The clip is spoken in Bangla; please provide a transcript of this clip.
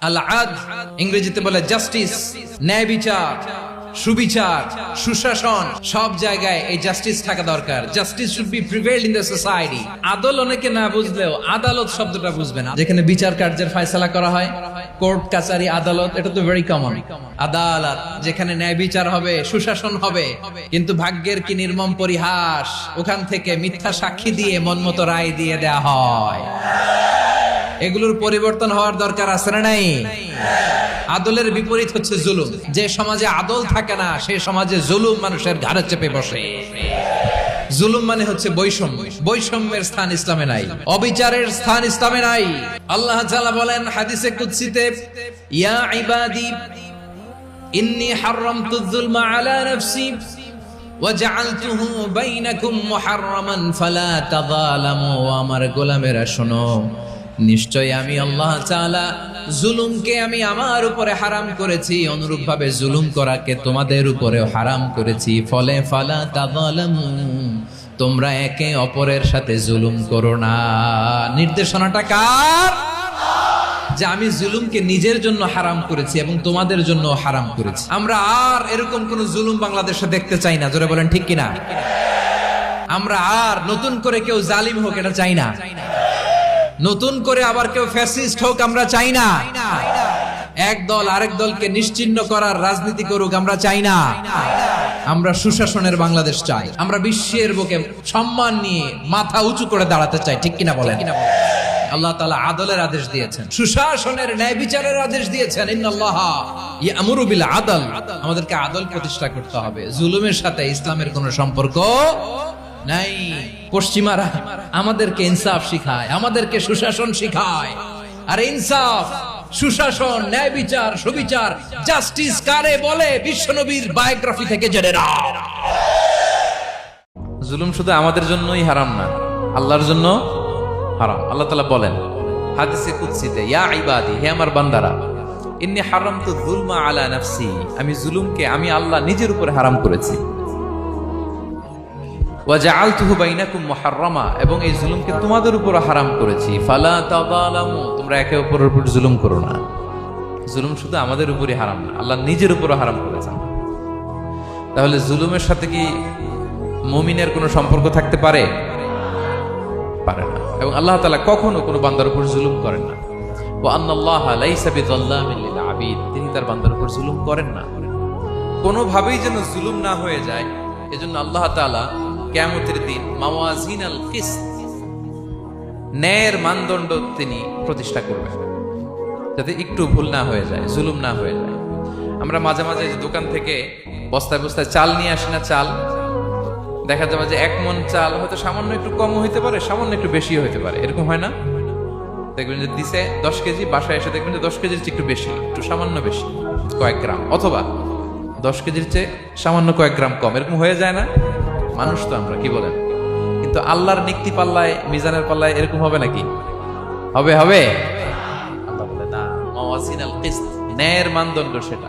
আল আদ ইংরেজিতে বলে জাস্টিস, ন্যায় বিচার, সুবিচার, সুশাসন। সব জায়গায় এই জাস্টিস থাকা দরকার। Justice should be prevailed in the society. আদল অনেকে না বুঝলেও আদালত শব্দটা বুঝবে না। যেখানে বিচার কার্যের ফয়সালা করা হয়, কোর্ট কাচারি আদালত, এটা তো ভেরি কমন। আদালত যেখানে ন্যায় বিচার হবে, সুশাসন হবে। কিন্তু ভাগ্যের কি নির্মম পরিহাস, ওখান থেকে মিথ্যা সাক্ষী দিয়ে মনমতো রায় দিয়ে দেয়া হয়। এগুলোর পরিবর্তন হওয়ার দরকার আছে না নাই? আদলের বিপরীত হচ্ছে জুলুম। যে সমাজে আদল থাকে না, সেই সমাজে জুলুম মানুষের ঘাড়ে চেপে বসে। জুলুম মানে হচ্ছে বৈষম্য। বৈষম্যের স্থান ইসলামে নাই, অবিচারের স্থান ইসলামে নাই। আল্লাহ তাআলা বলেন হাদিসে কুদসিতে, ইয়া ইবাদি ইন্নী হারামতু যুলমা আলা নাফসি ওয়া জাআলতুহু বাইনাকুম মুহাররামান ফালা তাযালামু। আমার গোলামেরা শোনো, নিশ্চয় আমি আল্লাহ তাআলা জুলুমকে আমি আমার উপরে হারাম করেছি, অনুরূপভাবে জুলুম করাকে তোমাদের উপরেও হারাম করেছি। ফলে ফালা তাযালামু, তোমরা একে অপরের সাথে জুলুম করো না। নির্দেশনাটা কার? যে আমি জুলুমকে নিজের জন্য হারাম করেছি এবং তোমাদের জন্য হারাম করেছি। আমরা আর এরকম কোন জুলুম বাংলাদেশে দেখতে চাই না। জোরে বলেন ঠিক কিনা? আমরা আর নতুন করে কেউ জালিম হোক এটা চাই না। নতুন করে আবার কেউ ফ্যাসিস্ট হোক আমরা চাই না। এক দল আরেক দলকে নিশ্চিহ্ন করার রাজনীতি করুক আমরা চাই না। আমরা সুশাসনের বাংলাদেশ চাই। আমরা বিশ্বের বুকে সম্মান নিয়ে মাথা উঁচু করে দাঁড়াতে চাই। ঠিক কিনা বলেন? আল্লাহ তাআলা আদলের আদেশ দিয়েছেন, সুশাসনের, ন্যায় বিচারের আদেশ দিয়েছেন। ইন্নাল্লাহা ইয়ামুরু বিল আদল। আমাদেরকে আদল প্রতিষ্ঠা করতে হবে। জুলুমের সাথে ইসলামের কোনো সম্পর্ক নাই। পশ্চিমারা আমাদেরকে ইনসাফ শিখায়, আমাদেরকে সুশাসন শিখায়। আর ইনসাফ, সুশাসন, ন্যায় বিচার, সুবিচার, জাস্টিস কারে বলে বিশ্বনবীর বায়োগ্রাফি থেকে জেনে নাও। জুলুম শুধু আমাদের জন্যই হারাম না, আল্লাহর জন্য হারাম। আল্লাহ তাআলা বলেন হাদিসে কুদসিতে, ইয়া ইবাদি, হে আমার বান্দারা, ইন্নী হারামতু যুলমা আলা নাফসি, আমি জুলুমকে আমি আল্লাহ নিজের উপরে হারাম করেছি। ওয়া জাআলতুহু বাইনাকুম মুহাররামা, এবং এই জুলুমকে তোমাদের উপর হারাম করেছি। ফালা তাযালামু, তোমরা একে অপরের উপর জুলুম করো না। জুলুম শুধু আমাদের উপরই হারাম না, আল্লাহ নিজের উপরও হারাম করেছেন। তাহলে জুলুমের সাথে কি মুমিনের কোনো সম্পর্ক থাকতে পারে? পারে না। এবং আল্লাহ তাআলা কখনো কোনো বান্দার উপর জুলুম করেন না। ওয়া আন্নাল্লাহা লাইসা বিযাল্লামিন লিল আবিদ, তিনি তার বান্দার উপর জুলুম করেন না। কোনোভাবেই যেন জুলুম না হয়ে যায়, এজন্য আল্লাহ তাআলা কিয়ামতের দিন মাওয়াজিনাল কিসত, ন্যায়ের মানদণ্ড তিনি প্রতিষ্ঠা করবেন, যাতে একটু ভুল না হয়ে যায়, জুলুম না হয়ে যায়। আমরা মাঝে মাঝে যে দোকান থেকে বস্তায় বস্তায় চাল নিয়ে আসি না, চাল দেখা যাবে যে 1 মণ চাল হয়তো সামান্য একটু কম হইতে পারে, সামান্য একটু বেশিও হইতে পারে, এরকম হয় না? দেখবেন যে দিছে 10 কেজি, বাসায় এসে দেখবেন যে 10 কেজির চেয়ে একটু বেশি, একটু সামান্য বেশি কয়েক গ্রাম, অথবা 10 কেজির চেয়ে সামান্য কয়েক গ্রাম কম, এরকম হয়ে যায় না? মানুষ তো আমরা, কি বলেন? কিন্তু আল্লাহর নিক্তি পাল্লায়, মিজানের পাল্লায় এরকম হবে নাকি? হবে? আল্লাহ বলে না, মাওয়াজিনাল কিসত, ন্যায়ের মানদণ্ড সেটা।